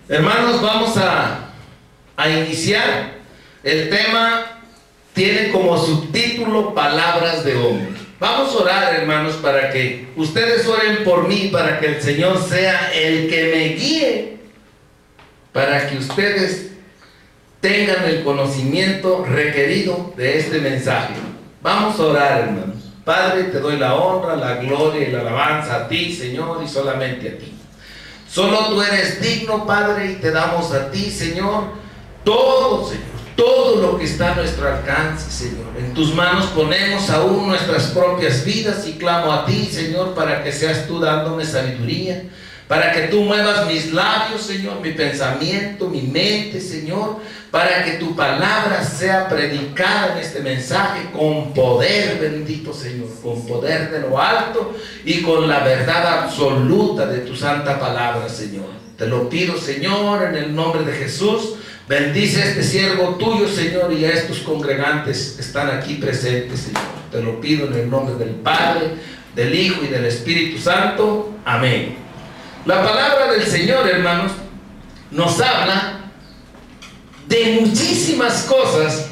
Hermanos, vamos a iniciar. El tema tiene como subtítulo Palabras de hombre. Vamos a orar, hermanos, para que ustedes oren por mí, para que el Señor sea el que me guíe, para que ustedes tengan el conocimiento requerido de este mensaje. Vamos a orar, hermanos. Padre, te doy la honra, la gloria y la alabanza a ti, Señor, y solamente a ti. Solo tú eres digno, Padre, y te damos a ti, Señor, todo, Señor, todo lo que está a nuestro alcance, Señor. En tus manos ponemos aún nuestras propias vidas y clamo a ti, Señor, para que seas tú dándome sabiduría, para que tú muevas mis labios, Señor, mi pensamiento, mi mente, Señor, para que tu palabra sea predicada en este mensaje con poder, bendito Señor, con poder de lo alto y con la verdad absoluta de tu santa palabra, Señor. Te lo pido, Señor, en el nombre de Jesús. Bendice a este siervo tuyo, Señor, y a estos congregantes que están aquí presentes, Señor. Te lo pido en el nombre del Padre, del Hijo y del Espíritu Santo. Amén. La palabra del Señor, hermanos, nos habla de muchísimas cosas,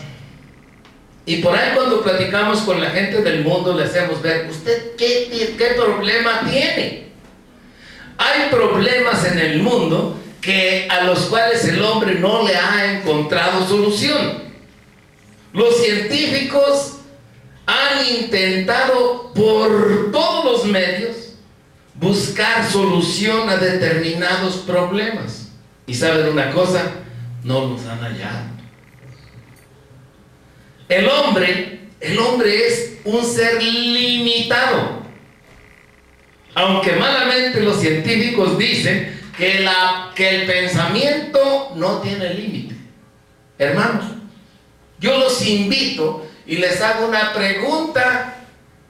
y por ahí cuando platicamos con la gente del mundo le hacemos ver, ¿usted qué problema tiene? Hay problemas en el mundo a los cuales el hombre no le ha encontrado solución. Los científicos han intentado por todos los medios buscar solución a determinados problemas, y ¿saben una cosa? No los han hallado. El hombre es un ser limitado, aunque malamente los científicos dicen que el pensamiento no tiene límite. Hermanos, yo los invito y les hago una pregunta: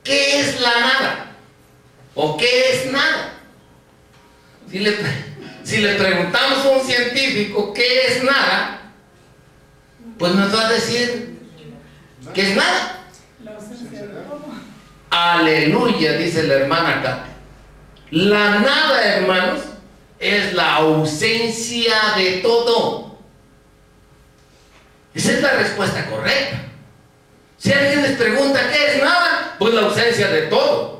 ¿qué es la nada? ¿O qué es nada? Si le preguntamos a un científico qué es nada, pues nos va a decir que es nada. Aleluya, dice la hermana acá. La nada, hermanos, es la ausencia de todo. Esa es la respuesta correcta. Si alguien les pregunta qué es nada, pues la ausencia de todo.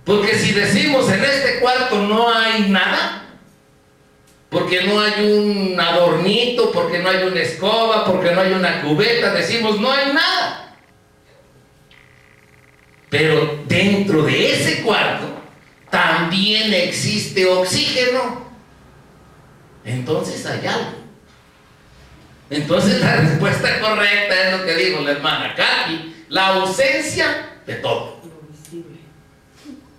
Porque si decimos en este cuarto no hay nada, porque no hay un adornito, porque no hay una escoba, porque no hay una cubeta, decimos no hay nada. Pero dentro de ese cuarto también existe oxígeno. Entonces hay algo. Entonces la respuesta correcta es lo que dijo la hermana Katy: la ausencia de todo.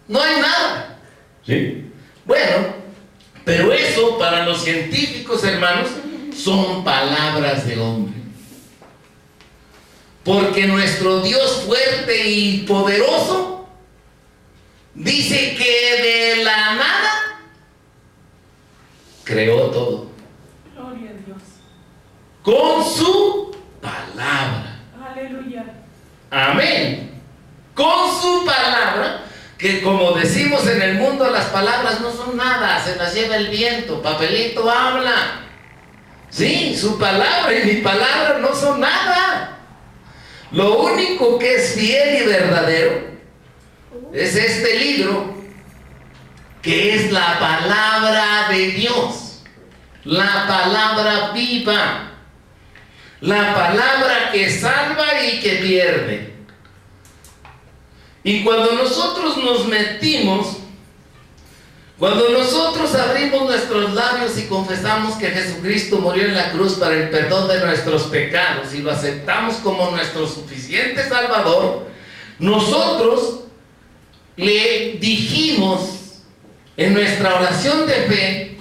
No hay nada. ¿Sí? Bueno, pero eso para los científicos, hermanos, son palabras de hombre. Porque nuestro Dios fuerte y poderoso dice que de la nada creó todo. Gloria a Dios. Con su palabra. Aleluya. Amén. Con su palabra. Que como decimos en el mundo, las palabras no son nada, se las lleva el viento, papelito habla. Sí, su palabra y mi palabra no son nada. Lo único que es fiel y verdadero es este libro, que es la palabra de Dios, la palabra viva, la palabra que salva y que pierde. Y cuando nosotros nos metimos, cuando nosotros abrimos nuestros labios y confesamos que Jesucristo murió en la cruz para el perdón de nuestros pecados y lo aceptamos como nuestro suficiente Salvador, nosotros le dijimos en nuestra oración de fe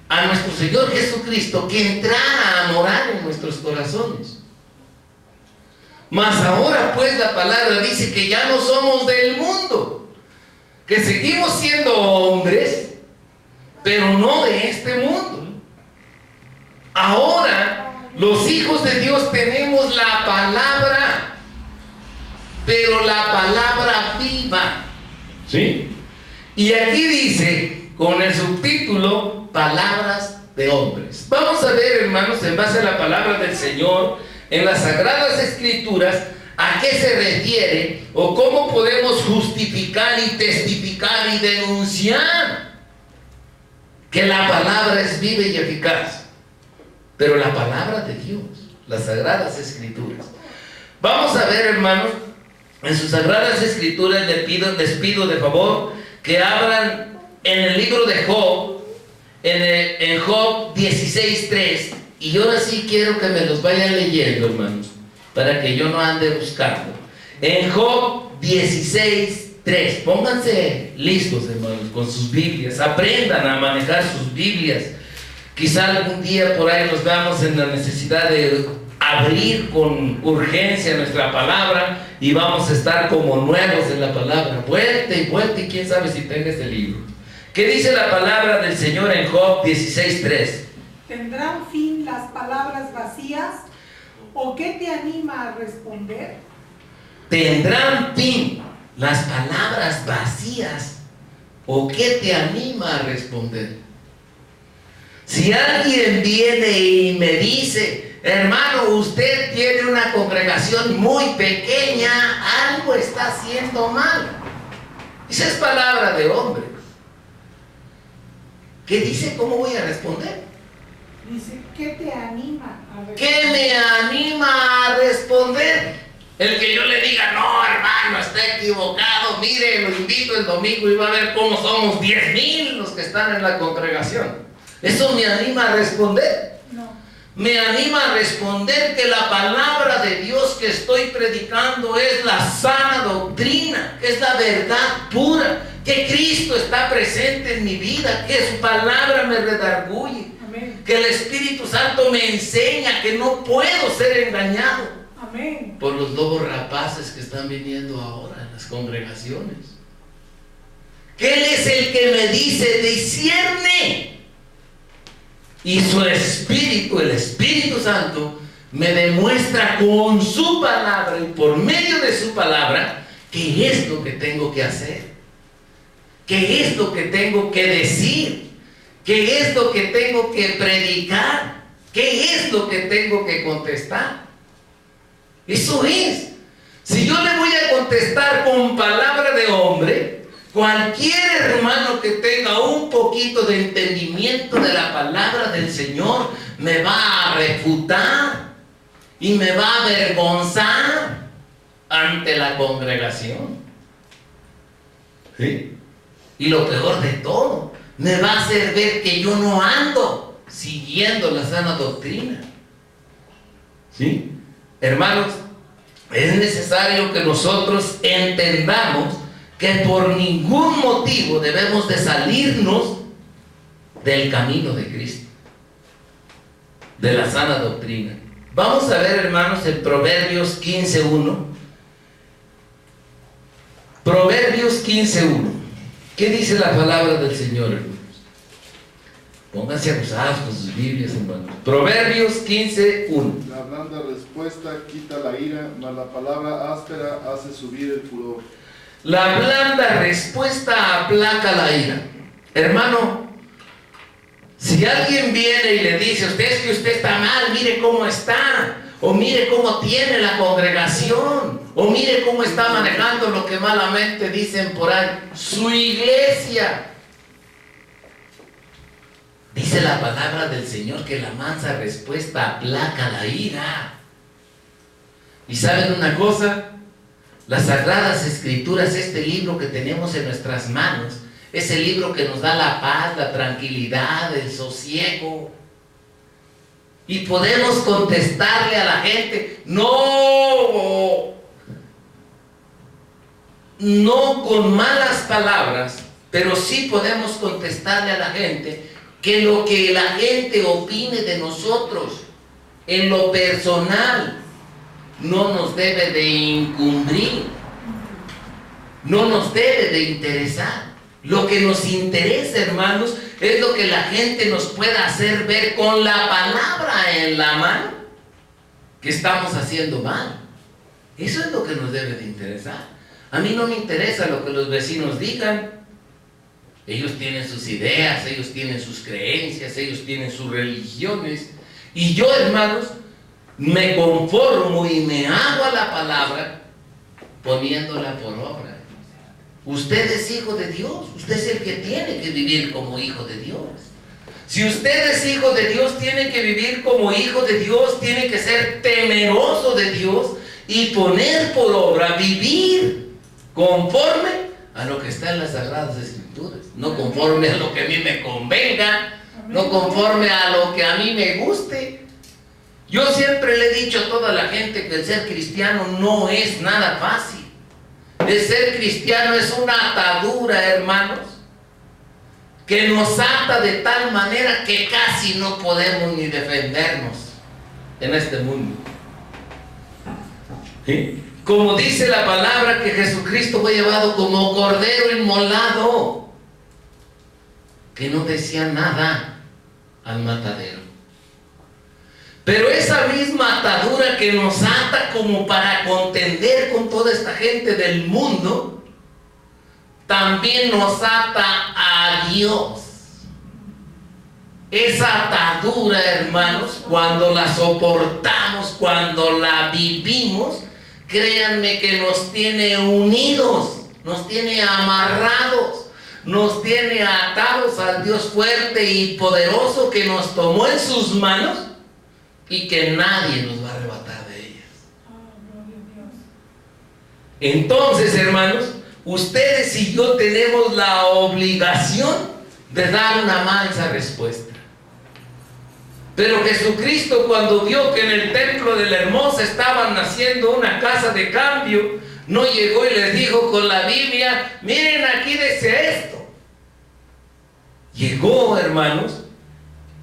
a nuestro Señor Jesucristo que entrara a morar en nuestros corazones. Mas ahora pues la palabra dice que ya no somos del mundo, que seguimos siendo hombres, pero no de este mundo. Ahora los hijos de Dios tenemos la palabra, pero la palabra viva. ¿Sí? Y aquí dice, con el subtítulo, palabras de hombres. Vamos a ver, hermanos, en base a la palabra del Señor, en las Sagradas Escrituras, a qué se refiere o cómo podemos justificar y testificar y denunciar que la palabra es viva y eficaz. Pero la palabra de Dios, las Sagradas Escrituras. Vamos a ver, hermanos, en sus Sagradas Escrituras les pido de favor que abran en el libro de Job, en Job 16:3, y ahora sí quiero que me los vayan leyendo, hermanos, para que yo no ande buscando. En Job 16:3, pónganse listos, hermanos, con sus Biblias, aprendan a manejar sus Biblias. Quizá algún día por ahí nos veamos en la necesidad de abrir con urgencia nuestra palabra y vamos a estar como nuevos en la palabra, vuelta y quién sabe si tenga este libro. ¿Qué dice la palabra del Señor en Job 16:3? ¿Tendrán fin las palabras vacías? ¿O qué te anima a responder? ¿Tendrán fin las palabras vacías? ¿O qué te anima a responder? Si alguien viene y me dice, hermano, usted tiene una congregación muy pequeña, algo está haciendo mal. Esa es palabra de hombre. ¿Qué dice? ¿Cómo voy a responder? Dice, ¿qué te anima a responder? ¿Qué me anima a responder? El que yo le diga, no, hermano, está equivocado, mire, lo invito el domingo y va a ver cómo somos 10,000 los que están en la congregación. ¿Eso me anima a responder? No. Me anima a responder que la palabra de Dios que estoy predicando es la sana doctrina, que es la verdad pura, que Cristo está presente en mi vida, que su palabra me redarguye, Amén. que el Espíritu Santo me enseña que no puedo ser engañado Amén. por los lobos rapaces que están viniendo ahora en las congregaciones. Que Él es el que me dice, discierne. Y su Espíritu, el Espíritu Santo, me demuestra con su palabra y por medio de su palabra qué es lo que tengo que hacer, qué es lo que tengo que decir, qué es lo que tengo que predicar, qué es lo que tengo que contestar. Eso es. Si yo le voy a contestar con palabra de hombre, cualquier hermano que tenga un poquito de entendimiento de la palabra del Señor me va a refutar y me va a avergonzar ante la congregación. ¿Sí? Y lo peor de todo, me va a hacer ver que yo no ando siguiendo la sana doctrina. ¿Sí? Hermanos, es necesario que nosotros entendamos que por ningún motivo debemos de salirnos del camino de Cristo, de la sana doctrina. Vamos a ver, hermanos, en Proverbios 15:1. Proverbios 15:1. ¿Qué dice la palabra del Señor, hermanos? Pónganse abusados con sus Biblias, hermanos. Proverbios 15:1. La blanda respuesta quita la ira, mas la palabra áspera hace subir el furor. La blanda respuesta aplaca la ira. Hermano, si alguien viene y le dice, usted es que usted está mal, mire cómo está, o mire cómo tiene la congregación, o mire cómo está manejando lo que malamente dicen por ahí, su iglesia. Dice la palabra del Señor que la mansa respuesta aplaca la ira. ¿Y saben una cosa? Las Sagradas Escrituras, este libro que tenemos en nuestras manos, es el libro que nos da la paz, la tranquilidad, el sosiego. Y podemos contestarle a la gente, no con malas palabras, pero sí podemos contestarle a la gente que lo que la gente opine de nosotros en lo personal no nos debe de incumbrir, no nos debe de interesar. Lo que nos interesa, hermanos, es lo que la gente nos pueda hacer ver con la palabra en la mano que estamos haciendo mal. Eso es lo que nos debe de interesar. A mí no me interesa lo que los vecinos digan. Ellos tienen sus ideas, ellos tienen sus creencias, ellos tienen sus religiones. Y yo, hermanos, me conformo y me hago a la palabra poniéndola por obra. Usted es hijo de Dios, usted es el que tiene que vivir como hijo de Dios. Si usted es hijo de Dios, tiene que vivir como hijo de Dios, tiene que ser temeroso de Dios y poner por obra, vivir conforme a lo que está en las Sagradas Escrituras, no conforme a lo que a mí me convenga, no conforme a lo que a mí me guste. Yo siempre le he dicho a toda la gente que el ser cristiano no es nada fácil. El ser cristiano es una atadura, hermanos, que nos ata de tal manera que casi no podemos ni defendernos en este mundo. ¿Sí? Como dice la palabra, que Jesucristo fue llevado como cordero inmolado, que no decía nada al matadero. Pero esa misma atadura que nos ata como para contender con toda esta gente del mundo, también nos ata a Dios. Esa atadura, hermanos, cuando la soportamos, cuando la vivimos, créanme que nos tiene unidos, nos tiene amarrados, nos tiene atados al Dios fuerte y poderoso que nos tomó en sus manos y que nadie nos va a arrebatar de ellas. Entonces, hermanos, ustedes y yo tenemos la obligación de dar una mansa respuesta. Pero Jesucristo, cuando vio que en el templo de la Hermosa estaban haciendo una casa de cambio, no llegó y les dijo con la Biblia: miren, aquí dice esto. Llegó, hermanos,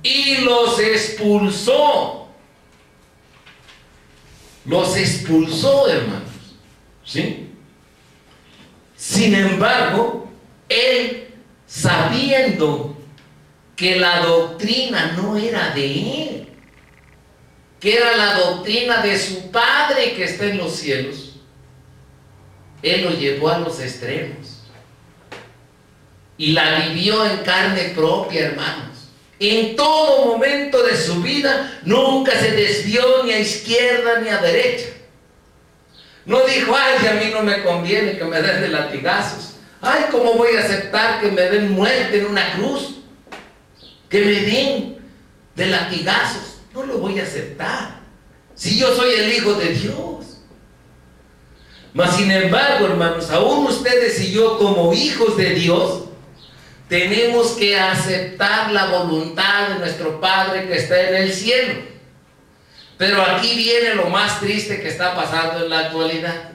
y los expulsó. Los expulsó, hermanos. ¿Sí? Sin embargo, él, sabiendo que la doctrina no era de él, que era la doctrina de su Padre que está en los cielos, él lo llevó a los extremos y la vivió en carne propia, hermanos. En todo momento de su vida nunca se desvió ni a izquierda ni a derecha. No dijo: ay, a mí no me conviene que me den de latigazos. Ay, ¿cómo voy a aceptar que me den muerte en una cruz? Que me den de latigazos. No lo voy a aceptar, si yo soy el Hijo de Dios. Mas sin embargo, hermanos, aún ustedes y yo, como hijos de Dios, tenemos que aceptar la voluntad de nuestro Padre que está en el cielo. Pero aquí viene lo más triste que está pasando en la actualidad.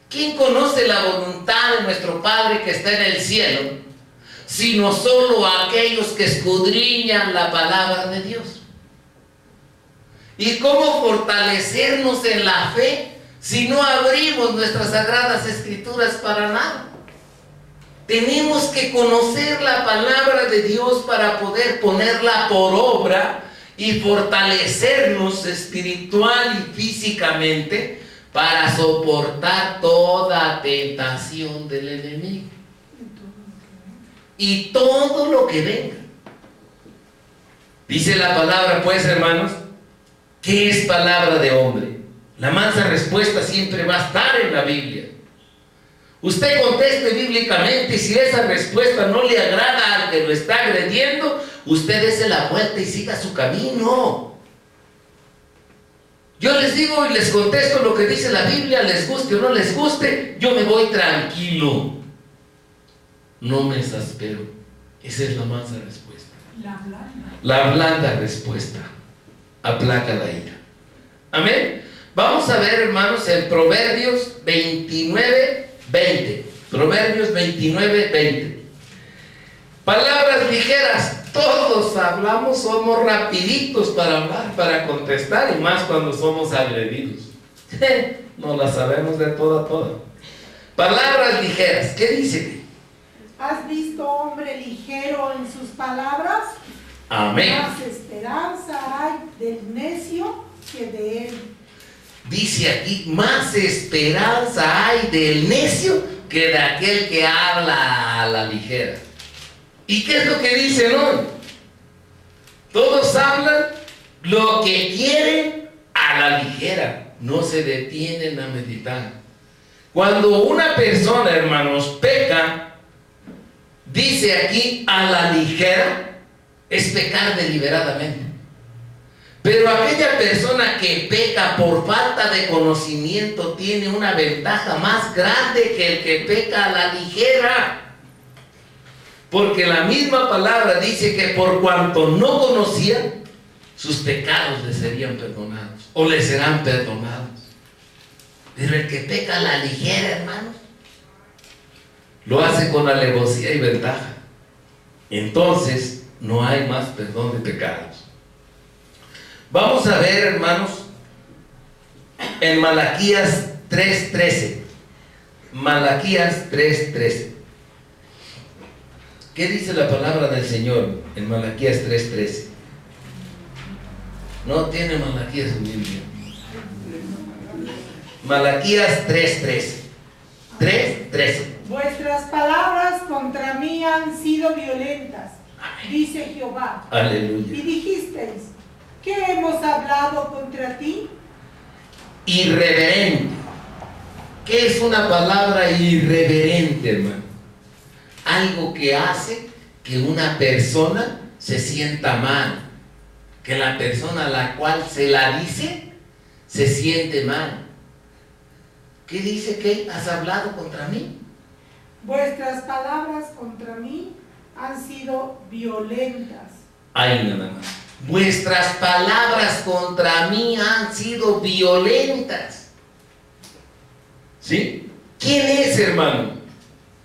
¿Quién conoce la voluntad de nuestro Padre que está en el cielo, sino solo aquellos que escudriñan la palabra de Dios? ¿Y cómo fortalecernos en la fe si no abrimos nuestras sagradas escrituras para nada? Tenemos que conocer la palabra de Dios para poder ponerla por obra y fortalecernos espiritual y físicamente para soportar toda tentación del enemigo y todo lo que venga. Dice la palabra, pues, hermanos, ¿qué es palabra de hombre? La mansa respuesta siempre va a estar en la Biblia. Usted conteste bíblicamente, y si esa respuesta no le agrada al que lo está agrediendo, usted dése la vuelta y siga su camino. Yo les digo y les contesto lo que dice la Biblia, les guste o no les guste, yo me voy tranquilo. No me exaspero. Esa es la mansa respuesta. La blanda respuesta aplaca la ira. Amén. Vamos a ver, hermanos, en Proverbios 29:20. Proverbios 29:20. Palabras ligeras. Todos hablamos, somos rapiditos para hablar, para contestar, y más cuando somos agredidos. No la sabemos de toda a toda. Palabras ligeras. ¿Qué dice? ¿Has visto hombre ligero en sus palabras? Amén. Más esperanza hay del necio que de él. Dice aquí: más esperanza hay del necio que de aquel que habla a la ligera. ¿Y qué es lo que dicen hoy? Todos hablan lo que quieren a la ligera, no se detienen a meditar. Cuando una persona, hermanos, peca, dice aquí a la ligera, es pecar deliberadamente. Pero aquella persona que peca por falta de conocimiento tiene una ventaja más grande que el que peca a la ligera. Porque la misma palabra dice que por cuanto no conocía, sus pecados le serían perdonados o le serán perdonados. Pero el que peca a la ligera, hermanos, lo hace con alevosía y ventaja. Entonces no hay más perdón de pecados. Vamos a ver, hermanos, en Malaquías 3:13. Malaquías 3:13. ¿Qué dice la palabra del Señor en Malaquías 3:13? No tiene Malaquías en Biblia. Malaquías 3:13. 3:13. Vuestras palabras contra mí han sido violentas, dice Jehová. Aleluya. Y dijisteis, ¿qué hemos hablado contra ti? Irreverente. ¿Qué es una palabra irreverente, hermano? Algo que hace que una persona se sienta mal, que la persona a la cual se la dice se siente mal. ¿Qué dice que has hablado contra mí? Vuestras palabras contra mí han sido violentas. Ahí nada más. Vuestras palabras contra mí han sido violentas. ¿Sí? ¿Quién es, hermano?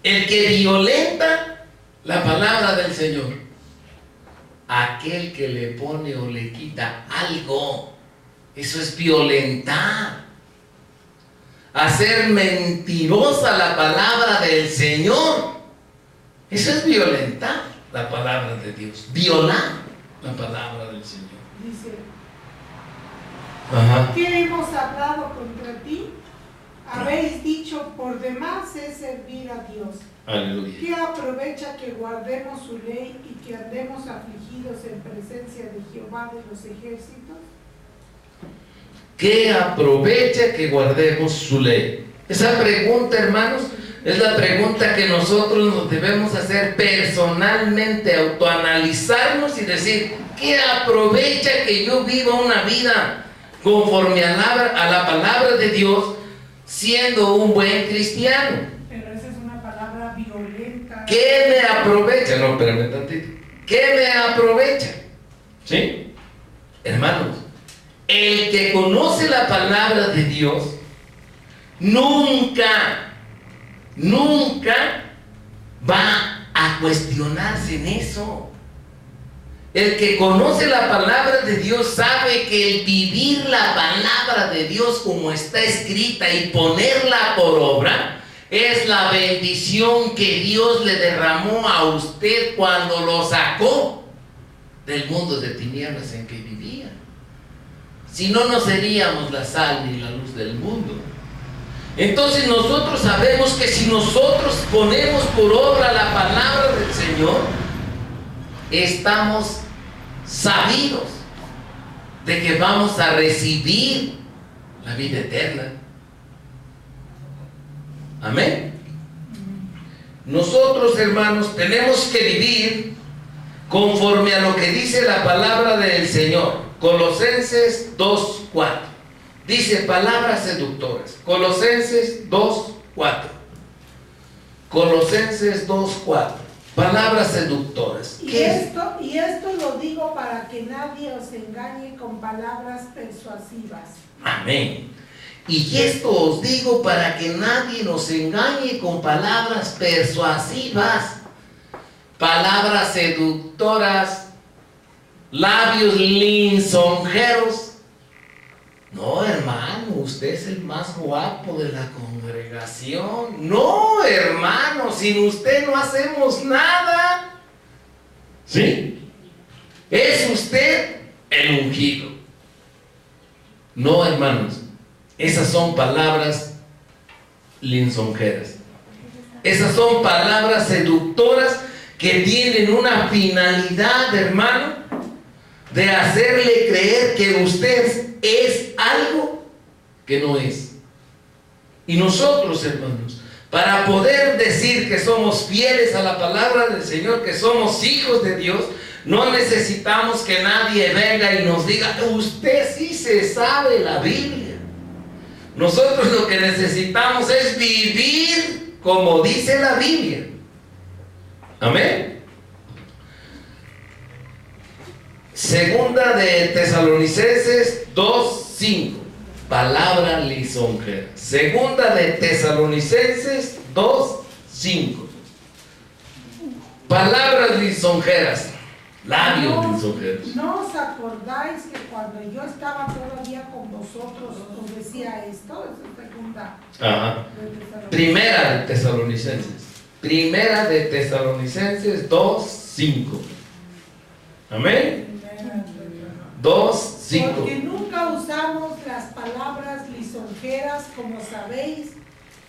El que violenta la palabra del Señor. Aquel que le pone o le quita algo. Eso es violentar. Hacer mentirosa la palabra del Señor. Eso es violentar la palabra de Dios. Violar la palabra del Señor. Dice, Ajá. ¿qué hemos hablado contra ti? Habéis dicho, por demás es servir a Dios. Aleluya. ¿Qué aprovecha que guardemos su ley y que andemos afligidos en presencia de Jehová de los ejércitos? ¿Qué aprovecha que guardemos su ley? Esa pregunta, hermanos, es la pregunta que nosotros nos debemos hacer personalmente, autoanalizarnos y decir, ¿qué aprovecha que yo viva una vida conforme a la palabra de Dios, siendo un buen cristiano? Pero esa es una palabra violenta. ¿Qué me aprovecha? No, espérame tantito. ¿Qué me aprovecha? ¿Sí? Hermanos, el que conoce la palabra de Dios nunca va a cuestionarse en eso. El que conoce la palabra de Dios sabe que el vivir la palabra de Dios como está escrita y ponerla por obra es la bendición que Dios le derramó a usted cuando lo sacó del mundo de tinieblas en que vivía. Si no, no seríamos la sal ni la luz del mundo. Entonces nosotros sabemos que si nosotros ponemos por obra la palabra del Señor, estamos sabidos de que vamos a recibir la vida eterna. Amén. Nosotros, hermanos, tenemos que vivir conforme a lo que dice la palabra del Señor. Colosenses 2:4. Dice palabras seductoras. Colosenses 2:4. Colosenses 2:4. Palabras seductoras. Y esto lo digo para que nadie os engañe con palabras persuasivas. Amén. Y esto os digo para que nadie nos engañe con palabras persuasivas, palabras seductoras, labios lisonjeros. No, hermano, usted es el más guapo de la congregación. No, hermano, sin usted no hacemos nada. ¿Sí? Es usted el ungido. No, hermanos, esas son palabras lisonjeras. Esas son palabras seductoras que tienen una finalidad, hermano, de hacerle creer que usted es algo que no es. Y nosotros, hermanos, para poder decir que somos fieles a la palabra del Señor, que somos hijos de Dios, no necesitamos que nadie venga y nos diga, usted sí se sabe la Biblia. Nosotros lo que necesitamos es vivir como dice la Biblia. Amén. Segunda de Tesalonicenses 2:5. Palabra lisonjera. Segunda de Tesalonicenses 2:5. Palabras lisonjeras. Labios lisonjeros. ¿No os acordáis que cuando yo estaba todavía con vosotros os decía esto? Es segunda. Ajá. Primera de Tesalonicenses. Primera de Tesalonicenses 2:5. Amén. 2:5. Porque nunca usamos las palabras lisonjeras, como sabéis,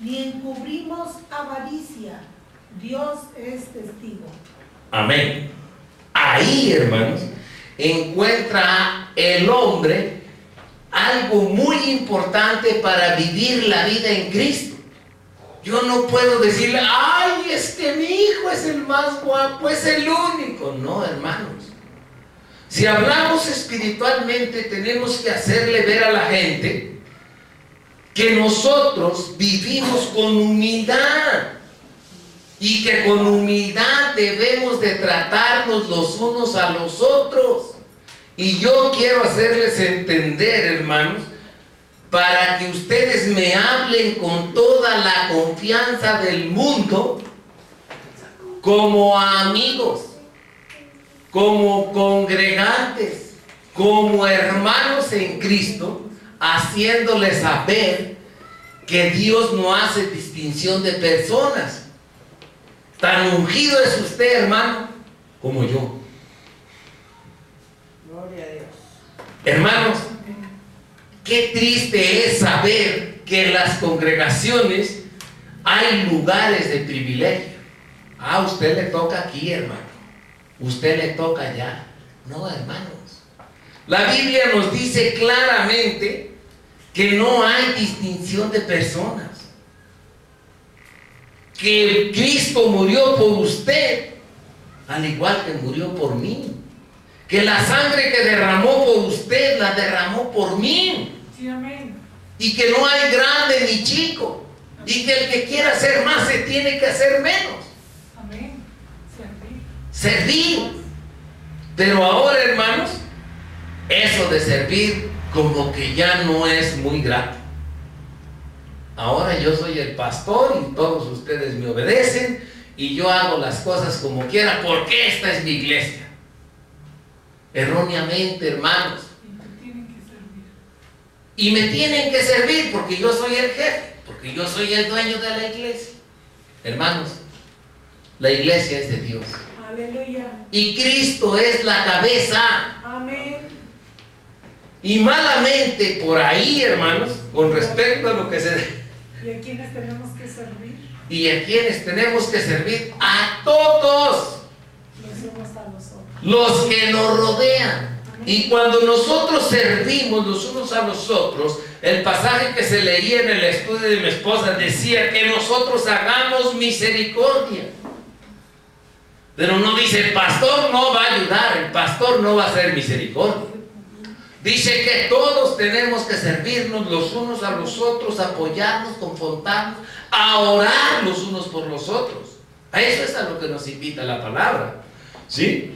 ni encubrimos avaricia. Dios es testigo. Amén. Ahí, hermanos, encuentra el hombre algo muy importante para vivir la vida en Cristo. Yo no puedo decirle, ay, es que mi hijo es el más guapo, es el único. No, hermanos. Si hablamos espiritualmente, tenemos que hacerle ver a la gente que nosotros vivimos con humildad y que con humildad debemos de tratarnos los unos a los otros. Y yo quiero hacerles entender, hermanos, para que ustedes me hablen con toda la confianza del mundo, como amigos, como congregantes, como hermanos en Cristo, haciéndoles saber que Dios no hace distinción de personas. Tan ungido es usted, hermano, como yo. Gloria a Dios. Hermanos, qué triste es saber que en las congregaciones hay lugares de privilegio. A usted le toca aquí, hermano. Usted le toca allá. No, hermanos. La Biblia nos dice claramente que no hay distinción de personas. Que Cristo murió por usted, al igual que murió por mí. Que la sangre que derramó por usted, la derramó por mí. Sí, amén. Y que no hay grande ni chico. Y que el que quiera hacer más se tiene que hacer menos. Amén. Servir. Pero ahora, hermanos, eso de servir como que ya no es muy grato. Ahora yo soy el pastor y todos ustedes me obedecen y yo hago las cosas como quiera porque esta es mi iglesia. Erróneamente, hermanos. Y me tienen que servir porque yo soy el jefe, porque yo soy el dueño de la iglesia. Hermanos, la iglesia es de Dios. Aleluya. Y Cristo es la cabeza. Amén. Y malamente por ahí, hermanos, con respecto a lo que se... ¿Y a quiénes tenemos que servir? Y a quienes tenemos que servir, a todos Los unos a los otros. los que nos rodean. Y cuando nosotros servimos los unos a los otros, el pasaje que se leía en el estudio de mi esposa decía que nosotros hagamos misericordia. Pero no dice, el pastor no va a ayudar, el pastor no va a hacer misericordia. Dice que todos tenemos que servirnos los unos a los otros, apoyarnos, confrontarnos, a orar los unos por los otros. A eso es a lo que nos invita la palabra. ¿Sí?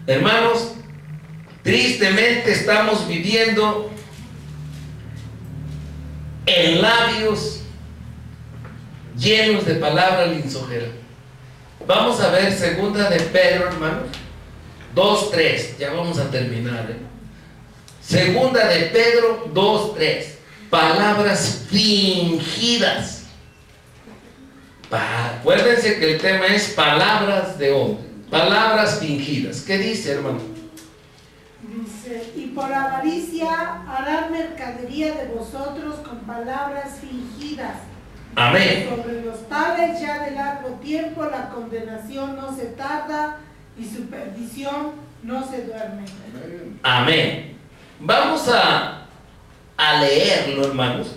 Hermanos, tristemente estamos viviendo en labios llenos de palabra lisonjera. Vamos a ver segunda de Pedro, hermanos, 2:3. Ya vamos a terminar, Segunda de Pedro 2:3. Palabras fingidas. Acuérdense que el tema es palabras de hombre. Palabras fingidas. ¿Qué dice, hermano? Dice, y por avaricia harán mercadería de vosotros con palabras fingidas, Amén. Sobre los tales ya de largo tiempo la condenación no se tarda y su perdición no se duerme. Amén. Amén. Vamos a leerlo, hermanos,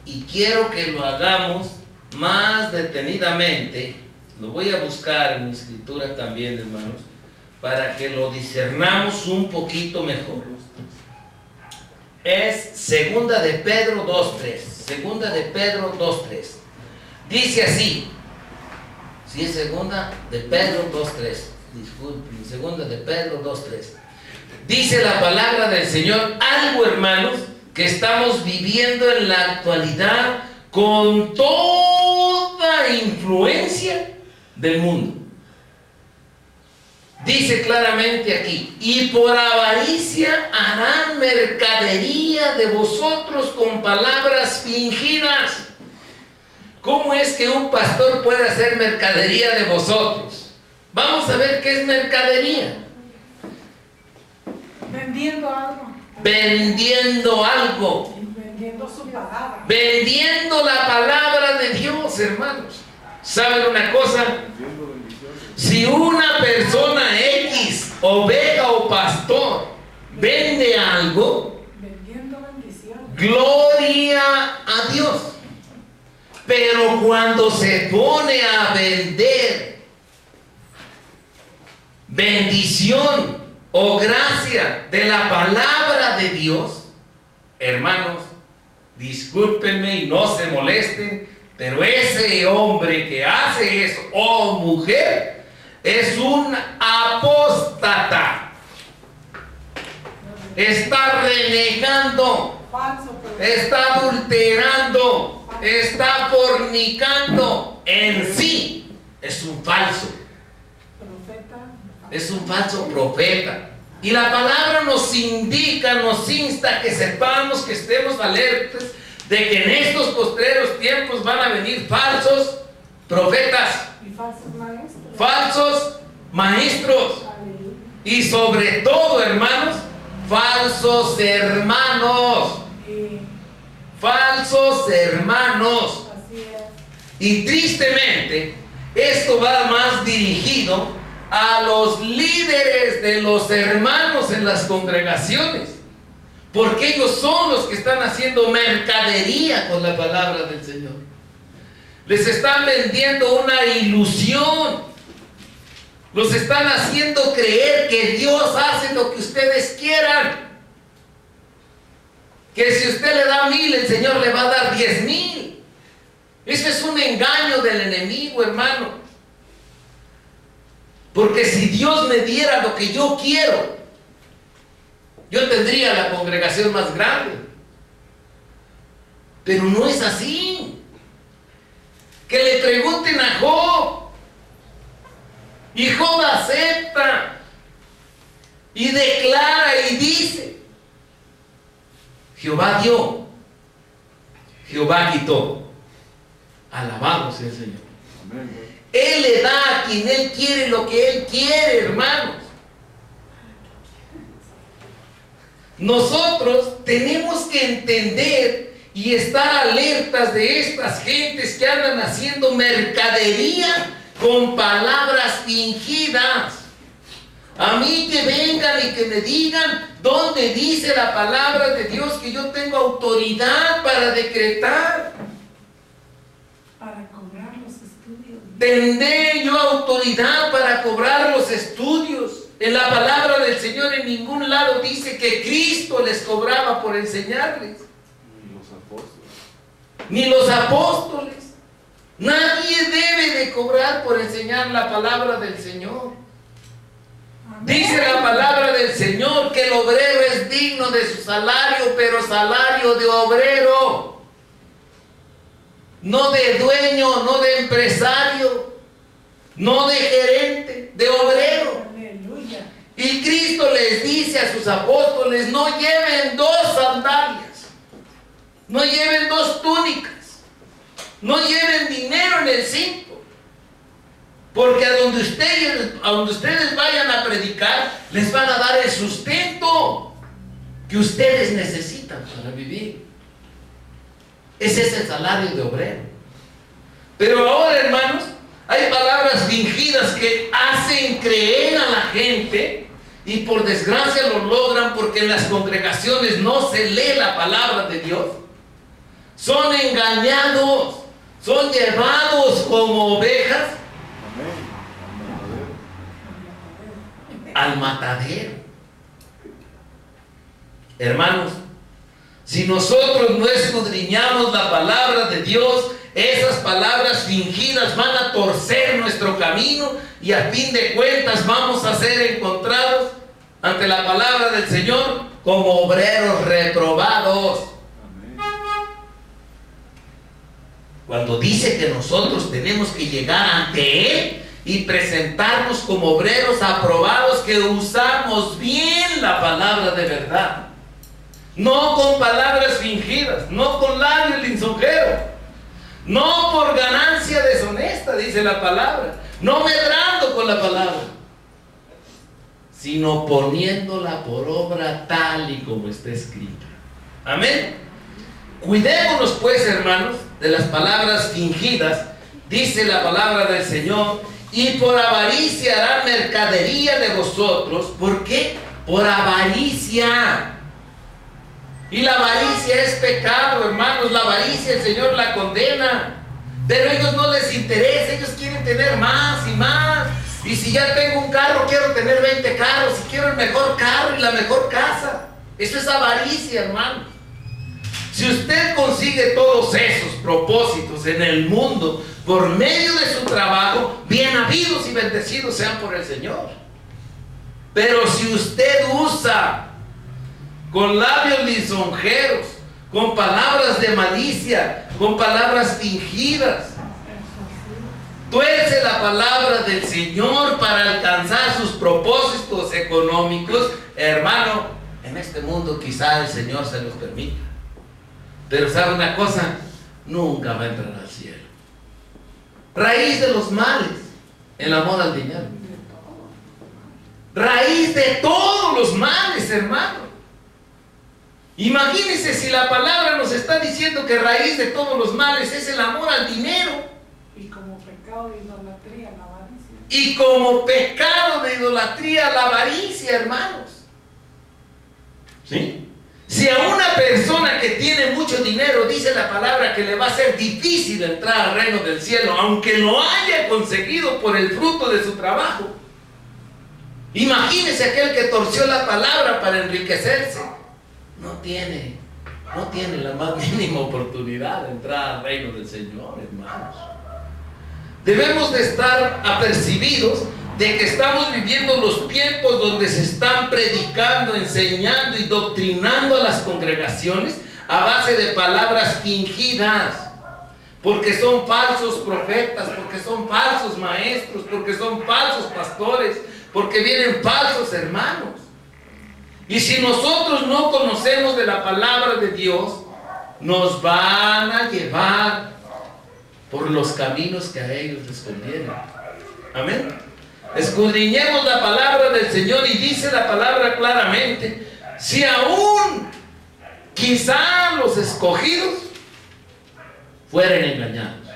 y quiero que lo hagamos más detenidamente. Lo voy a buscar en mi escritura también, hermanos, para que lo discernamos un poquito mejor. Es segunda de Pedro 2:3. Segunda de Pedro 2:3. Dice así. Si es segunda de Pedro 2:3. Disculpen, segunda de Pedro 2:3. Dice la palabra del Señor algo, hermanos, que estamos viviendo en la actualidad con toda influencia del mundo. Dice claramente aquí: y por avaricia harán mercadería de vosotros con palabras fingidas. ¿Cómo es que un pastor puede hacer mercadería de vosotros? Vamos a ver qué es mercadería. Vendiendo algo. Vendiendo algo. Vendiendo su palabra. Vendiendo la palabra de Dios, hermanos. ¿Saben una cosa? Vendiendo bendiciones. Si una persona X, oveja o pastor, vende algo, Vendiendo bendiciones. gloria a Dios. Pero cuando se pone a vender bendición o gracia de la palabra de Dios, hermanos, discúlpenme y no se molesten, pero ese hombre que hace eso, o mujer, es un apóstata. Está renegando, Falso, está adulterando, está fornicando. En sí es un falso. profeta. Es un falso profeta. Y la palabra nos indica, nos insta que sepamos, que estemos alertas de que en estos postreros tiempos van a venir falsos profetas, Y falsos maestros. falsos maestros Aleluya. y sobre todo, hermanos, falsos hermanos. Falsos hermanos. Así es. Y tristemente, esto va más dirigido a los líderes de los hermanos en las congregaciones, porque ellos son los que están haciendo mercadería con la palabra del Señor. Les están vendiendo una ilusión. Los están haciendo creer que Dios hace lo que ustedes quieran. Que si usted le da 1000, el Señor le va a dar 10,000. Eso es un engaño del enemigo, hermano. Porque si Dios me diera lo que yo quiero, yo tendría la congregación más grande. Pero no es así. Que le pregunten a Job. Y Job acepta. Y declara y dice: Jehová dio, Jehová quitó. Alabado sea el Señor. Amén. Él le da a quien Él quiere lo que Él quiere, hermanos. Nosotros tenemos que entender y estar alertas de estas gentes que andan haciendo mercadería con palabras fingidas. A mí que vengan y que me digan dónde dice la palabra de Dios que yo tengo autoridad para decretar. Para cobrar los estudios. ¿Tendré yo autoridad para cobrar los estudios? En la palabra del Señor en ningún lado dice que Cristo les cobraba por enseñarles. Y los apóstoles. Ni los apóstoles. Nadie debe de cobrar por enseñar la palabra del Señor. Amén. Dice la palabra del Señor que el obrero es digno de su salario, pero salario de obrero. No de dueño, no de empresario, no de gerente, de obrero. Aleluya. Y Cristo les dice a sus apóstoles: no lleven 2 sandalias, no lleven 2 túnicas, no lleven dinero en el cinto, porque a donde ustedes vayan a predicar, les van a dar el sustento que ustedes necesitan para vivir. Ese es el salario de obrero. Pero ahora, hermanos, hay palabras fingidas que hacen creer a la gente y por desgracia lo logran porque en las congregaciones no se lee la palabra de Dios. Son engañados, son llevados como ovejas al matadero. Hermanos, si nosotros no escudriñamos la palabra de Dios, esas palabras fingidas van a torcer nuestro camino y a fin de cuentas vamos a ser encontrados ante la palabra del Señor como obreros reprobados. Cuando dice que nosotros tenemos que llegar ante Él y presentarnos como obreros aprobados que usamos bien la palabra de verdad. No con palabras fingidas, no con labios lisonjeros, no por ganancia deshonesta, dice la palabra, no medrando con la palabra, sino poniéndola por obra tal y como está escrita. Amén. Cuidémonos pues, hermanos, de las palabras fingidas. Dice la palabra del Señor: y por avaricia harán mercadería de vosotros. ¿Por qué? Por avaricia. Y la avaricia es pecado, hermanos. La avaricia el Señor la condena. Pero a ellos no les interesa, ellos quieren tener más y más. Y si ya tengo un carro, quiero tener 20 carros. Si quiero el mejor carro y la mejor casa. Eso es avaricia, hermanos. Si usted consigue todos esos propósitos en el mundo por medio de su trabajo, bien habidos y bendecidos sean por el Señor. Pero si usted usa con labios lisonjeros, con palabras de malicia, con palabras fingidas, tuerce la palabra del Señor para alcanzar sus propósitos económicos, hermano, en este mundo quizá el Señor se los permita. Pero ¿sabe una cosa? Nunca va a entrar al cielo. Raíz de los males, el amor al dinero. Raíz de todos los males, hermano. Imagínense si la palabra nos está diciendo que raíz de todos los males es el amor al dinero. Y como pecado de idolatría, la avaricia. Y como pecado de idolatría, la avaricia, hermanos. ¿Sí? Si a una persona que tiene mucho dinero dice la palabra que le va a ser difícil entrar al reino del cielo, aunque lo haya conseguido por el fruto de su trabajo, imagínese aquel que torció la palabra para enriquecerse. No tiene la más mínima oportunidad de entrar al reino del Señor, hermanos. Debemos de estar apercibidos de que estamos viviendo los tiempos donde se están predicando, enseñando y doctrinando a las congregaciones a base de palabras fingidas, porque son falsos profetas, porque son falsos maestros, porque son falsos pastores, porque vienen falsos hermanos. Y si nosotros no conocemos de la palabra de Dios, nos van a llevar por los caminos que a ellos les convienen. Amén. Escudriñemos la palabra del Señor y dice la palabra claramente: si aún quizá los escogidos fueren engañados.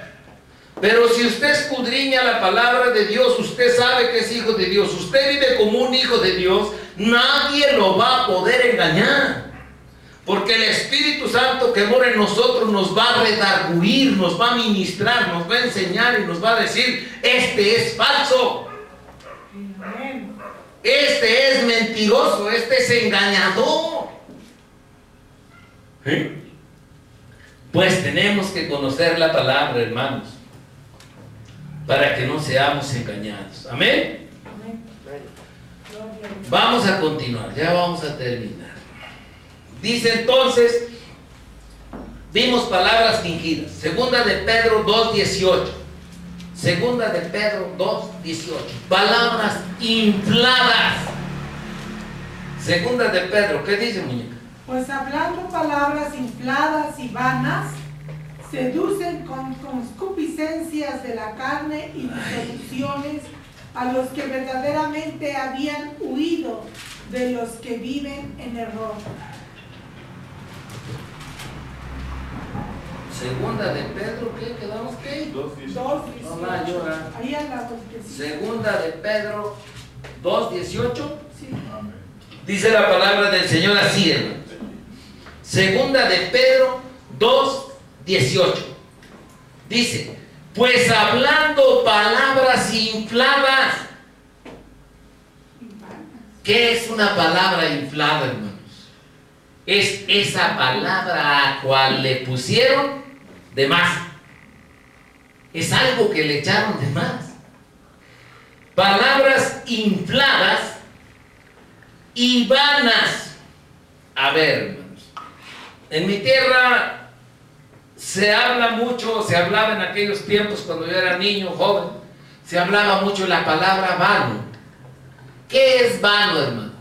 Pero si usted escudriña la palabra de Dios, usted sabe que es hijo de Dios, usted vive como un hijo de Dios, nadie lo va a poder engañar. Porque el Espíritu Santo que mora en nosotros nos va a redarguir, nos va a ministrar, nos va a enseñar y nos va a decir: este es falso. Este es mentiroso, este es engañador. ¿Sí? Pues tenemos que conocer la palabra, hermanos, para que no seamos engañados. Amén. Vamos a continuar, ya vamos a terminar. Dice entonces, vimos palabras fingidas. Segunda de Pedro 2:18. Segunda de Pedro 2:18. Palabras infladas. Segunda de Pedro, ¿qué dice, muñeca? Pues hablando palabras infladas y vanas, seducen con concupiscencias de la carne y seducciones a los que verdaderamente habían huido de los que viven en error. Segunda de Pedro, ¿qué? ¿Quedamos qué? 2:18. 2:18. No la llora. Ahí anda, porque sí. Segunda de Pedro 2:18. Sí. Amén. Dice la palabra del Señor así, hermanos. Segunda de Pedro 2:18. Dice, pues hablando palabras infladas. ¿Qué es una palabra inflada, hermanos? Es esa palabra a cual le pusieron de más. Es algo que le echaron de más. Palabras infladas y vanas. A ver, hermanos, en mi tierra se habla mucho, se hablaba en aquellos tiempos cuando yo era niño, joven, se hablaba mucho la palabra vano. ¿Qué es vano, hermanos?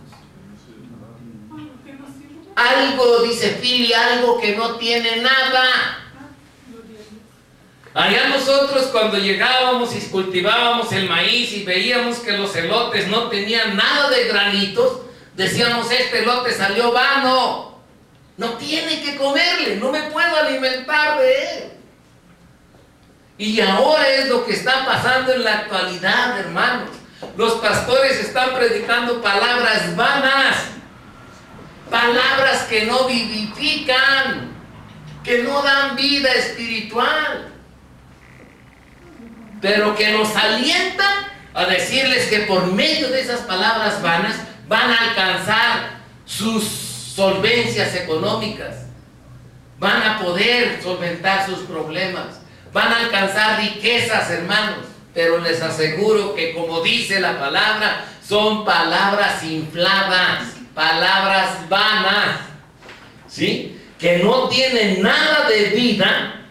Algo, dice Philly, algo que no tiene nada. Allá nosotros cuando llegábamos y cultivábamos el maíz y veíamos que los elotes no tenían nada de granitos, decíamos, este elote salió vano, no tiene que comerle, no me puedo alimentar de él. Y ahora es lo que está pasando en la actualidad, hermanos. Los pastores están predicando palabras vanas, palabras que no vivifican, que no dan vida espiritual, pero que nos alientan a decirles que por medio de esas palabras vanas van a alcanzar sus solvencias económicas, van a poder solventar sus problemas, van a alcanzar riquezas, hermanos. Pero les aseguro que, como dice la palabra, son palabras infladas, palabras vanas, ¿sí? Que no tienen nada de vida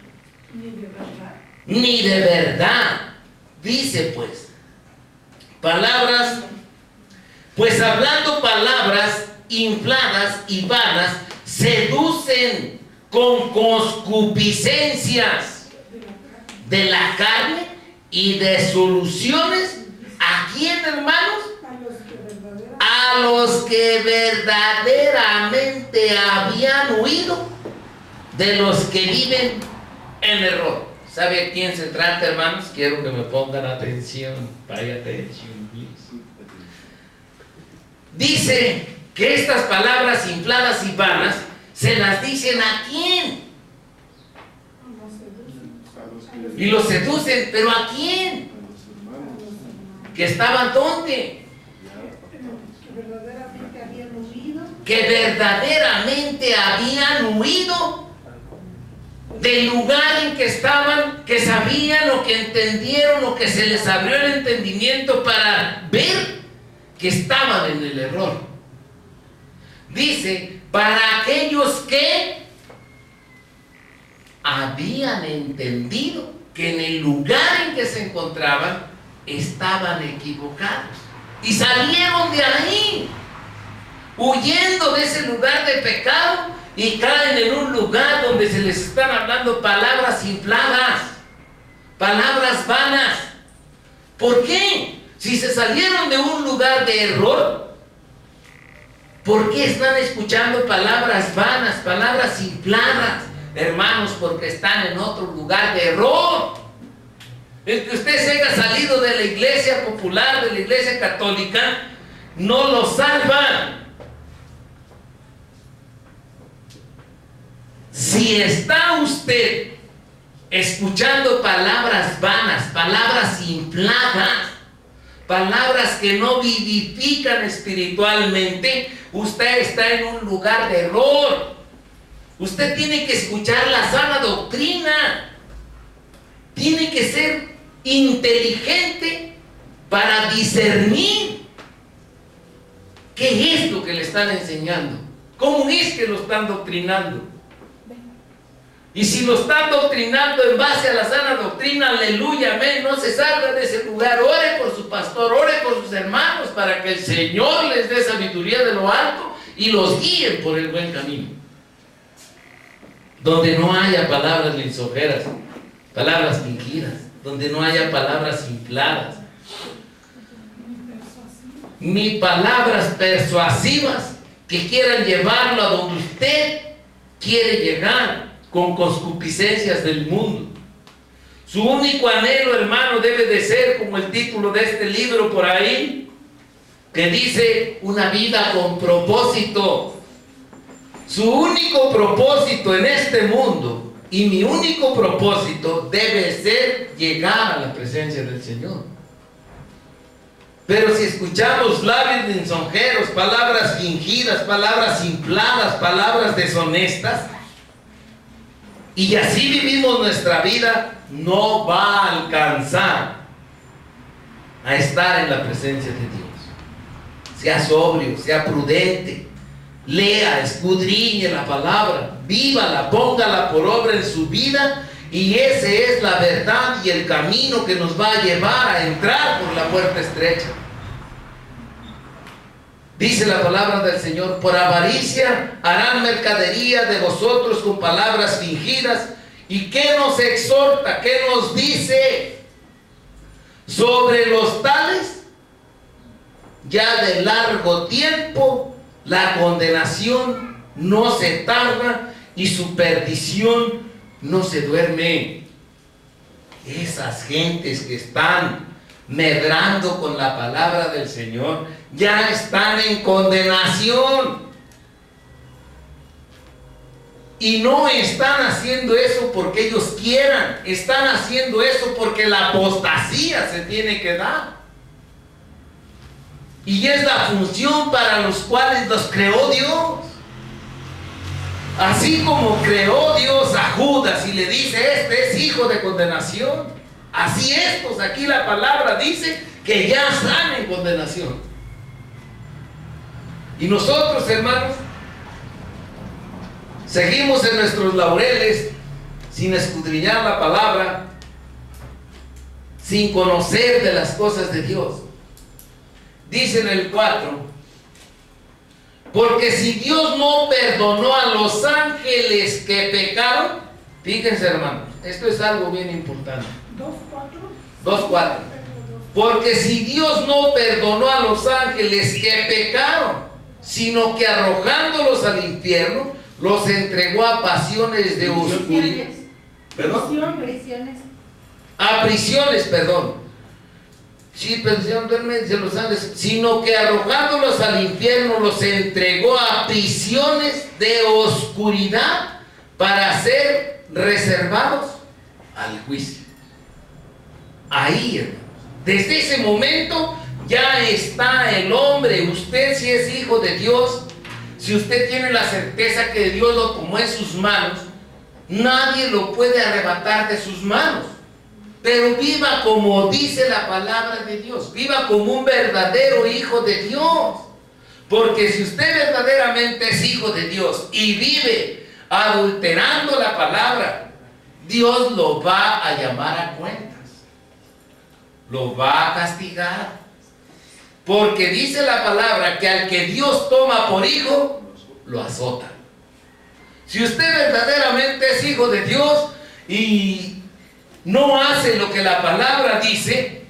ni de verdad. Dice pues, palabras, pues hablando palabras infladas y vanas, seducen con concupiscencias de la carne y de soluciones. ¿A quién, hermanos? A los que verdaderamente habían huido de los que viven en error. ¿Sabe a quién se trata, hermanos? Quiero que me pongan atención. Pay attention, please. Dice que estas palabras infladas y vanas se las dicen ¿a quién? Y los seducen, ¿pero a quién? ¿Que estaban dónde? Que verdaderamente habían huido del lugar en que estaban, que sabían o que entendieron o que se les abrió el entendimiento para ver que estaban en el error. Dice, para aquellos que habían entendido que en el lugar en que se encontraban estaban equivocados y salieron de ahí huyendo de ese lugar de pecado y caen en un lugar donde se les están hablando palabras infladas, palabras vanas. ¿Por qué? Si se salieron de un lugar de error, ¿por qué están escuchando palabras vanas, palabras infladas? Hermanos, porque están en otro lugar de error. El que usted se haya salido de la iglesia popular, de la iglesia católica, no lo salva. Si está usted escuchando palabras vanas, palabras infladas, palabras que no vivifican espiritualmente, usted está en un lugar de error. Usted tiene que escuchar la sana doctrina. Tiene que ser inteligente para discernir qué es lo que le están enseñando, cómo es que lo están doctrinando. Y si lo están doctrinando en base a la sana doctrina, aleluya, amén, no se salga de ese lugar. Ore por su pastor, ore por sus hermanos, para que el Señor les dé sabiduría de lo alto y los guíe por el buen camino, donde no haya palabras lisonjeras, palabras fingidas, donde no haya palabras infladas, ni palabras persuasivas que quieran llevarlo a donde usted quiere llegar. con concupiscencias del mundo. Su único anhelo, hermano, debe de ser, como el título de este libro por ahí, que dice, una vida con propósito. Su único propósito en este mundo, y mi único propósito, debe ser llegar a la presencia del Señor. Pero si escuchamos labios lisonjeros, palabras fingidas, palabras infladas, palabras deshonestas, y así vivimos nuestra vida, no va a alcanzar a estar en la presencia de Dios. Sea sobrio, sea prudente, lea, escudriñe la palabra, vívala, póngala por obra en su vida, y ese es la verdad y el camino que nos va a llevar a entrar por la puerta estrecha. Dice la palabra del Señor, por avaricia harán mercadería de vosotros con palabras fingidas. ¿Y qué nos exhorta? ¿Qué nos dice? Sobre los tales, ya de largo tiempo, la condenación no se tarda y su perdición no se duerme. Esas gentes que están medrando con la palabra del Señor ya están en condenación. Y no están haciendo eso porque ellos quieran, están haciendo eso porque la apostasía se tiene que dar. Y es la función para los cuales los creó Dios. Así como creó Dios a Judas y le dice, este es hijo de condenación, así estos, aquí la palabra dice que ya están en condenación. Y nosotros, hermanos, seguimos en nuestros laureles sin escudriñar la palabra, sin conocer de las cosas de Dios. Dice en el 4, porque si Dios no perdonó a los ángeles que pecaron, fíjense, hermanos, esto es algo bien importante. 2:4. Porque si Dios no perdonó a los ángeles que pecaron, sino que arrojándolos al infierno, los entregó a pasiones de oscuridad. ¿Perdón? Prisiones. A prisiones, perdón. Sí, pensión, duerme, dice los ángeles, sino que arrojándolos al infierno, los entregó a prisiones de oscuridad para ser reservados al juicio. Ahí, hermano, desde ese momento ya está el hombre. Usted, si es hijo de Dios, si usted tiene la certeza que Dios lo tomó en sus manos, nadie lo puede arrebatar de sus manos. Pero viva como dice la palabra de Dios, viva como un verdadero hijo de Dios. Porque si usted verdaderamente es hijo de Dios y vive adulterando la palabra, Dios lo va a llamar a cuentas, lo va a castigar. Porque dice la palabra que al que Dios toma por hijo, lo azota. Si usted verdaderamente es hijo de Dios y no hace lo que la palabra dice,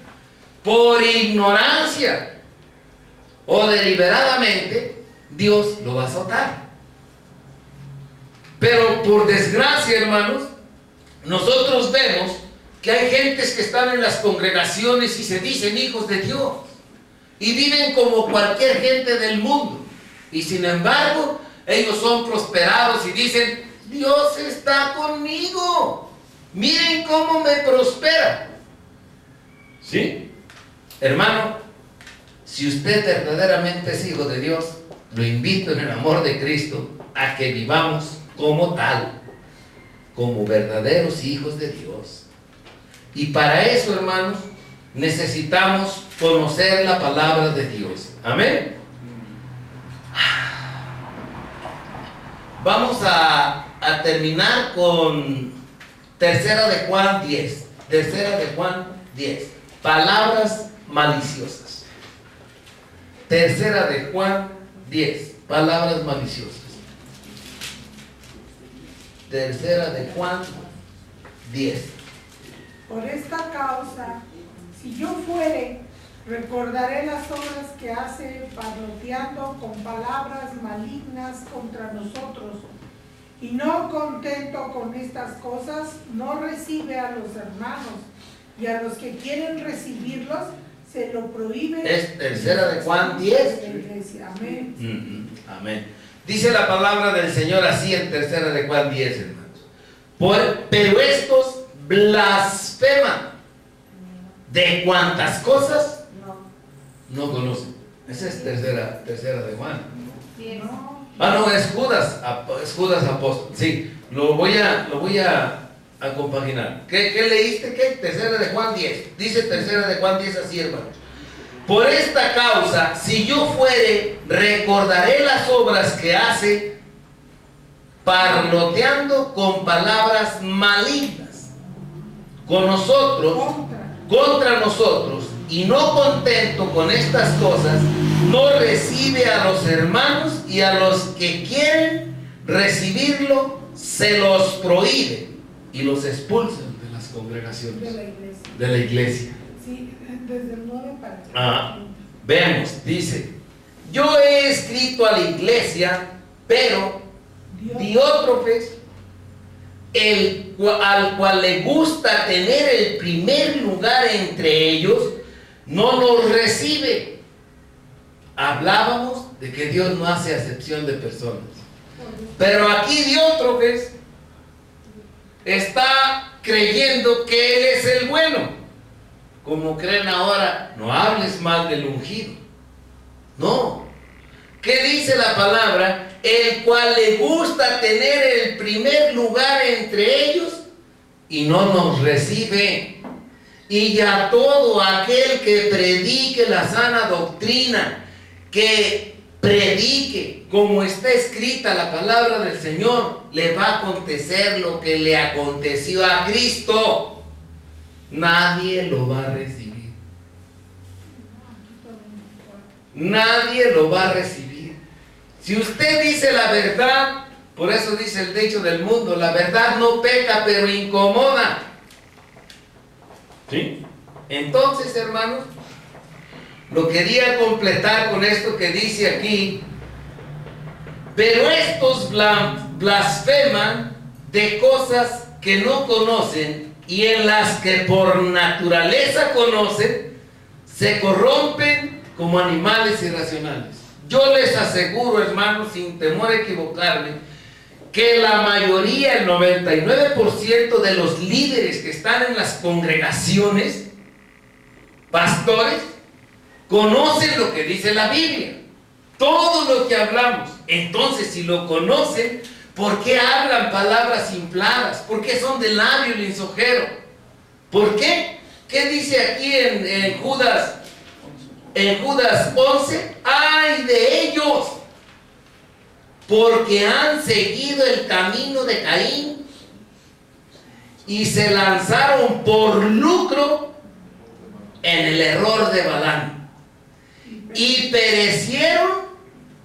por ignorancia o deliberadamente, Dios lo va a azotar. Pero por desgracia, hermanos, nosotros vemos que hay gentes que están en las congregaciones y se dicen hijos de Dios y viven como cualquier gente del mundo, y sin embargo ellos son prosperados y dicen, Dios está conmigo, miren cómo me prospera. ¿Sí? Hermano, si usted verdaderamente es hijo de Dios, lo invito en el amor de Cristo a que vivamos como tal, como verdaderos hijos de Dios. Y para eso, hermanos, necesitamos conocer la palabra de Dios. Amén. Vamos a terminar con Tercera de Juan 10. Tercera de Juan 10. Palabras maliciosas. Tercera de Juan 10. Palabras maliciosas. Tercera de Juan 10. Por esta causa, si yo fuere, recordaré las obras que hace parloteando con palabras malignas contra nosotros, y no contento con estas cosas, no recibe a los hermanos, y a los que quieren recibirlos, se lo prohíbe. Es tercera de Juan 10. Amén. Amén. Dice la palabra del Señor así en tercera de Juan 10, hermanos. Pero estos blasfeman de cuantas cosas no conocen. Esa es tercera de Juan. No, es Judas apóstol. Sí, lo voy a compaginar. ¿Qué leíste? ¿Qué? Tercera de Juan 10. Dice tercera de Juan 10 así, hermano. Por esta causa, si yo fuere, recordaré las obras que hace, parloteando con palabras malignas contra nosotros, y no contento con estas cosas, no recibe a los hermanos, y a los que quieren recibirlo se los prohíbe y los expulsan de las congregaciones de la iglesia. Sí, desde el 9 para Veamos, dice: yo he escrito a la iglesia, pero Diótrefes, al cual le gusta tener el primer lugar entre ellos, no los recibe. Hablábamos de que Dios no hace acepción de personas, pero aquí Diótrefes está creyendo que él es el bueno. Como creen ahora, no hables mal del ungido. No. ¿Qué dice la palabra? El cual le gusta tener el primer lugar entre ellos y no nos recibe. Y ya todo aquel que predique la sana doctrina, que predique como está escrita la palabra del Señor, le va a acontecer lo que le aconteció a Cristo. Nadie lo va a recibir. Nadie lo va a recibir. Si usted dice la verdad, por eso dice el dicho del mundo, la verdad no peca, pero incomoda. ¿Sí? Entonces, hermanos, lo quería completar con esto que dice aquí: pero estos blasfeman de cosas que no conocen, y en las que por naturaleza conocen, se corrompen como animales irracionales. Yo les aseguro, hermanos, sin temor a equivocarme, que la mayoría, el 99% de los líderes que están en las congregaciones, pastores, conocen lo que dice la Biblia, todo lo que hablamos. Entonces, si lo conocen, ¿por qué hablan palabras infladas? ¿Por qué son de labio lisonjero? ¿Por qué? ¿Qué dice aquí en Judas? En Judas 11, ¡ay de ellos! Porque han seguido el camino de Caín y se lanzaron por lucro en el error de Balaam y perecieron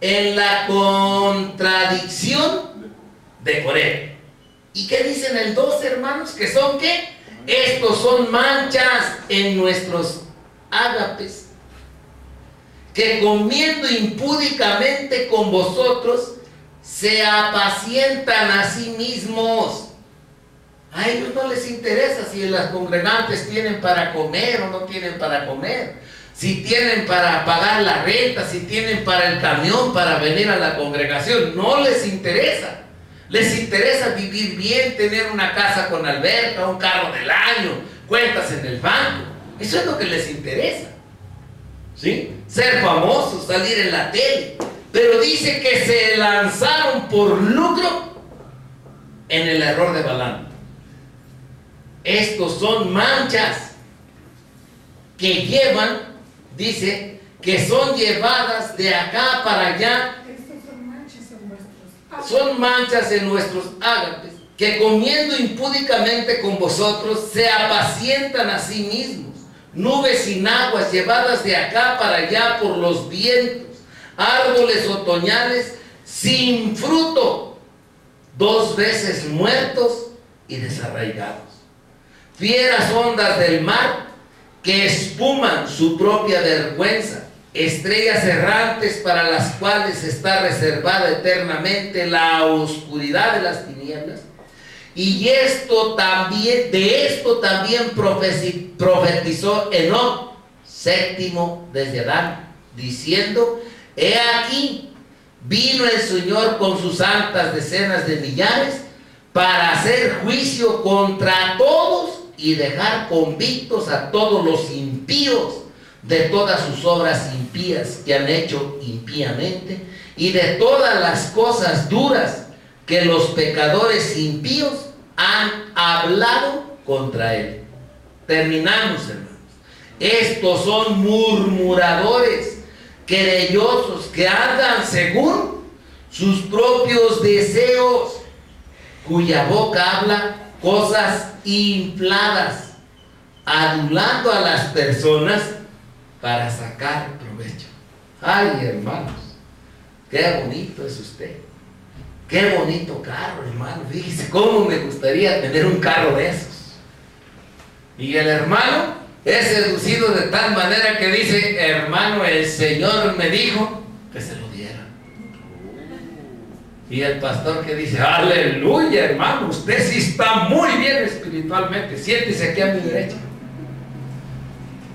en la contradicción de Coré. ¿Y qué dicen el 2, hermanos? ¿Que son qué? Estos son manchas en nuestros ágapes, que comiendo impúdicamente con vosotros, se apacientan a sí mismos. A ellos no les interesa si las congregantes tienen para comer o no tienen para comer, si tienen para pagar la renta, si tienen para el camión para venir a la congregación. No les interesa. Les interesa vivir bien, tener una casa con alberca, un carro del año, cuentas en el banco. Eso es lo que les interesa, ¿sí? Ser famosos, salir en la tele. Pero dice que se lanzaron por lucro en el error de Balaam. Estos son manchas que llevan, dice, que son llevadas de acá para allá. Son manchas en nuestros ágapes, que comiendo impúdicamente con vosotros, se apacientan a sí mismos. Nubes sin aguas llevadas de acá para allá por los vientos. Árboles otoñales sin fruto, 2 veces muertos y desarraigados. Fieras ondas del mar que espuman su propia vergüenza. estrellas errantes para las cuales está reservada eternamente la oscuridad de las tinieblas. Y de esto también profetizó Enoc, séptimo desde Adán, diciendo: he aquí, vino el Señor con sus santas decenas de millares para hacer juicio contra todos y dejar convictos a todos los impíos de todas sus obras impías que han hecho impíamente, y de todas las cosas duras que los pecadores impíos han hablado contra él. Terminamos, hermanos. Estos son murmuradores, querellosos, que andan según sus propios deseos, cuya boca habla cosas infladas, adulando a las personas para sacar provecho. Ay, hermanos, qué bonito es usted. Qué bonito carro, hermano. Fíjese cómo me gustaría tener un carro de esos. Y el hermano es seducido de tal manera que dice: hermano, el Señor me dijo que se lo diera. Y el pastor que dice: aleluya, hermano, usted sí está muy bien espiritualmente, siéntese aquí a mi derecha.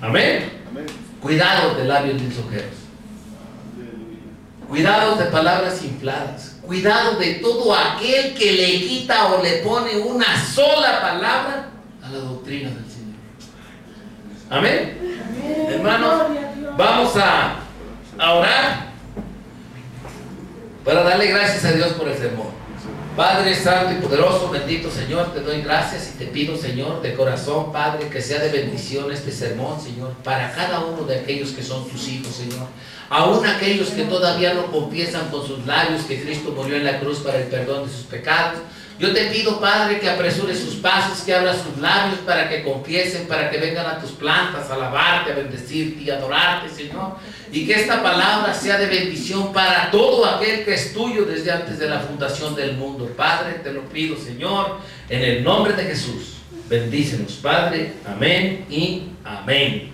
Amén. Amén. Cuidado de labios lisonjeros. Cuidado de palabras infladas. Cuidado de todo aquel que le quita o le pone una sola palabra a la doctrina del Señor. Amén. Amén. Hermanos, vamos a orar para darle gracias a Dios por el sermón. Padre santo y poderoso, bendito Señor, te doy gracias y te pido, Señor, de corazón, Padre, que sea de bendición este sermón, Señor, para cada uno de aquellos que son tus hijos, Señor. Aún aquellos que todavía no confiesan con sus labios que Cristo murió en la cruz para el perdón de sus pecados. Yo te pido, Padre, que apresure sus pasos, que abra sus labios para que confiesen, para que vengan a tus plantas a alabarte, a bendecirte y a adorarte, Señor. Y que esta palabra sea de bendición para todo aquel que es tuyo desde antes de la fundación del mundo. Padre, te lo pido, Señor, en el nombre de Jesús. Bendícenos, Padre. Amén y amén.